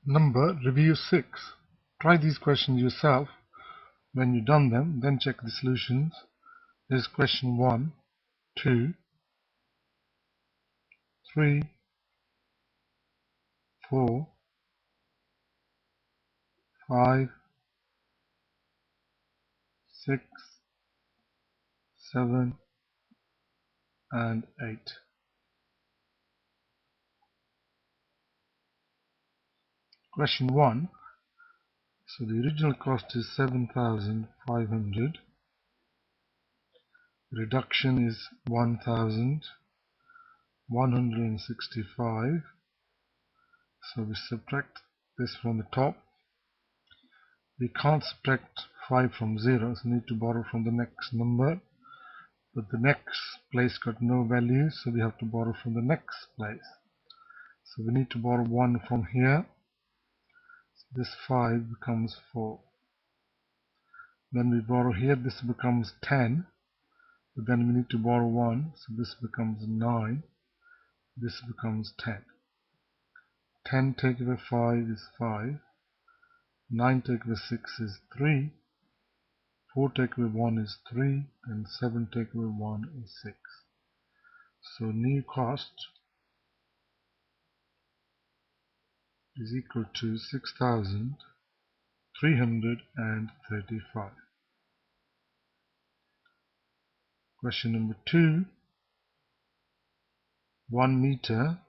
Number Review 6. Try these questions yourself. When you've done them, then check the solutions. Here's question 1, 2, 3, 4, 5, 6, 7, and 8. Question 1. So the original cost is 7,500. Reduction is 1,165. So we subtract this from the top. We can't subtract 5 from 0, so we need to borrow from the next number. But the next place got no value, so we have to borrow from the next place. So we need to borrow 1 from here. So this 5 becomes 4. Then we borrow here, this becomes 10. But then we need to borrow 1, so this becomes 9. This becomes 10. 10 take away 5 is 5. 9 take away 6 is 3. 4 take away 1 is 3. And 7 take away 1 is 6. So new cost is equal to 6,335. Question number 2. 1 meter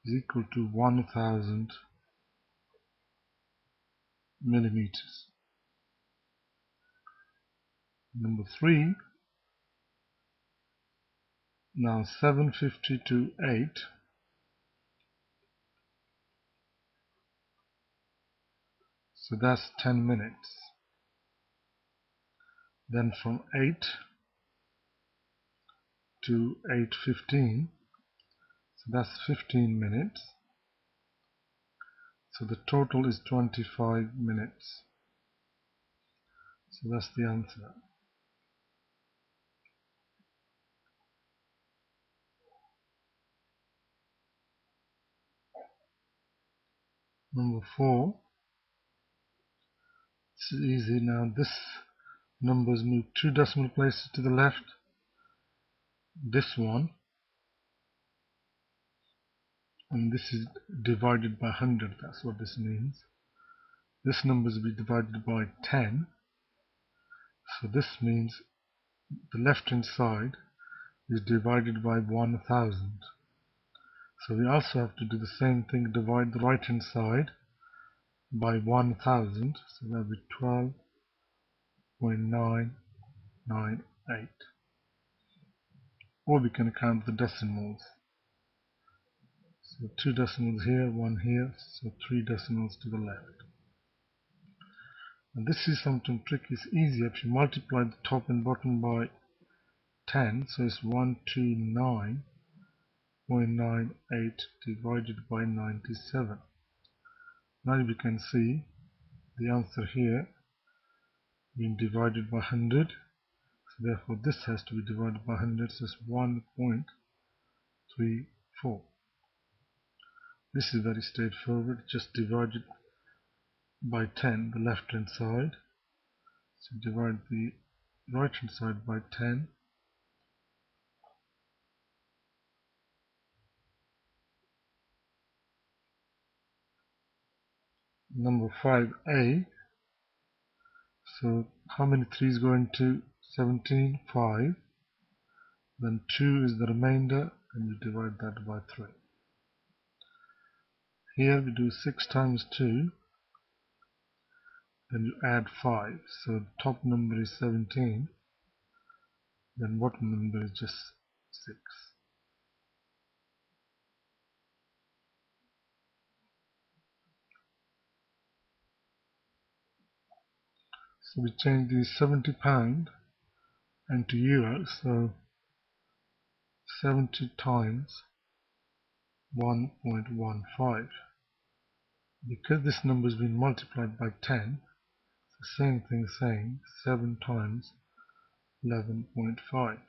is equal to 1,000 millimeters. Number 3. Now 7:50 to 8. So that's 10 minutes. Then from 8 to 8:15, so that's 15 minutes. So the total is 25 minutes. So that's the answer. Number 4. It's easy now. This numbers move 2 decimal places to the left. This one. And this is divided by 100. That's what this means. This number is divided by 10. So this means the left hand side is divided by 1000. So we also have to do the same thing, divide the right hand side by 1000. So that will be 12.998. Or we can count the decimals. So 2 decimals here, 1 here, so 3 decimals to the left. And this is something tricky. It's easier if you multiply the top and bottom by 10. So it's 129.98 divided by 97. Now we can see the answer here being divided by 100. So therefore this has to be divided by 100. So it's 1.34. This is very straightforward. Just divide it by 10, the left hand side. So divide the right hand side by 10. Number 5a. So how many 3's go into 17? 5. Then 2 is the remainder, and you divide that by 3. Here we do 6 times 2. Then you add 5. So the top number is 17. Then bottom number is just 6. So we change the £70 into euros. So 70 times 1.15. Because this number has been multiplied by 10, it's the same thing saying 7 times 11.5.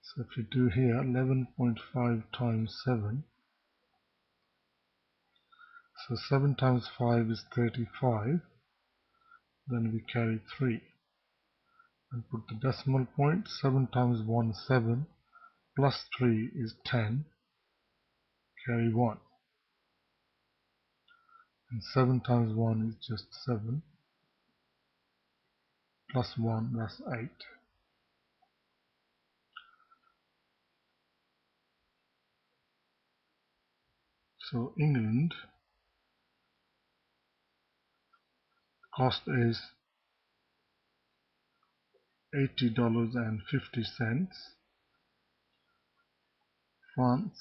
So if you do here 11.5 times 7, So 7 times 5 is 35. Then we carry 3 and put the decimal point. 7 times 1 is 7, plus 3 is 10, carry 1. And 7 times 1 is just 7, plus 1, that's 8. So England cost is $80.50. France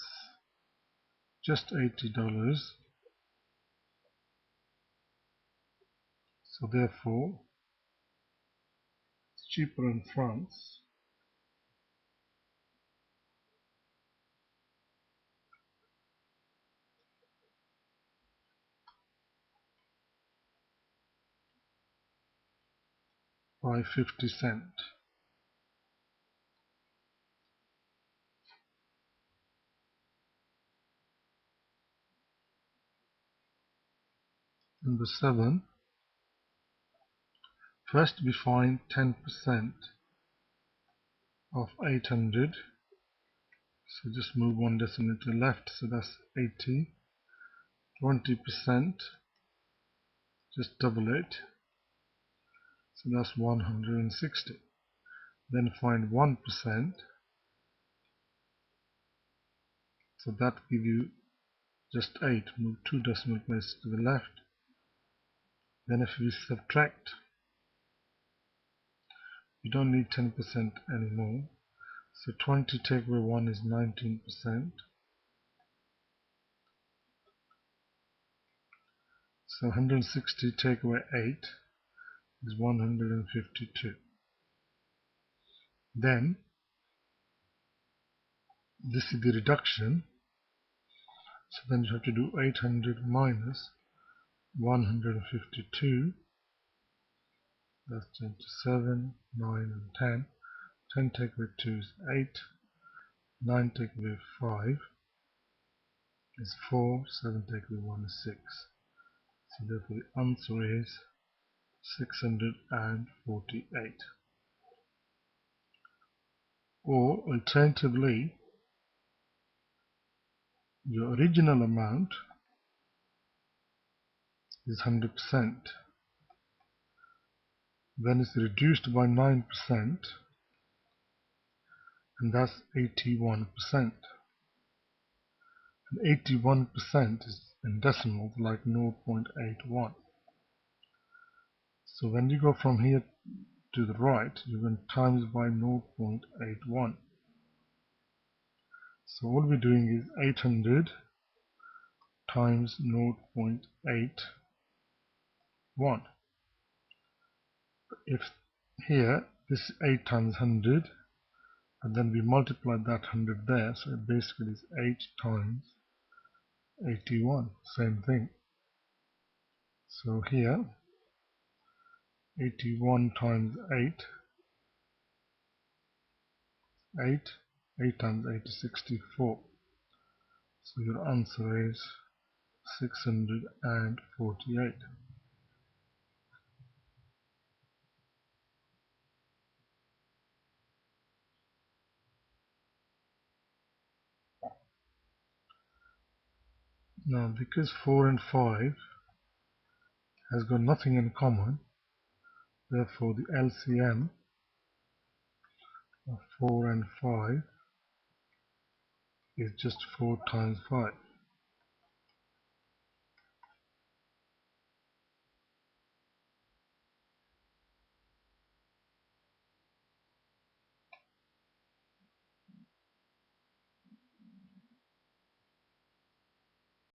just $80. So therefore it's cheaper in France. By 50 cents. Number 7. First we find 10% of 800. So just move one decimal to the left, so that's 80. 20%, just double it, so that's 160. Then find 1%, so that gives you just 8. Move 2 decimal places to the left. Then if we subtract, we don't need 10% anymore. So 20 take away 1 is 19%. So 160 take away 8 is 152. Then this is the reduction. So then you have to do 800 minus 152. That's 27, 9 and 10. 10 take away 2 is 8. 9 take away 5 is 4. 7 take away 1 is 6. So therefore the answer is 648. Or alternatively, your original amount is 100%. Then it's reduced by 9%, and that's 81%. And 81% is in decimals like 0.81. So when you go from here to the right, you're going to times by 0.81. So all we're doing is 800 times 0.81. If here, this is 8 times 100, and then we multiply that 100 there, so it basically is 8 times 81, same thing. So here, 81 times 8, 8 times 8 is 64. So your answer is 648. Now because 4 and 5 has got nothing in common, therefore the LCM of 4 and 5 is just 4 times 5.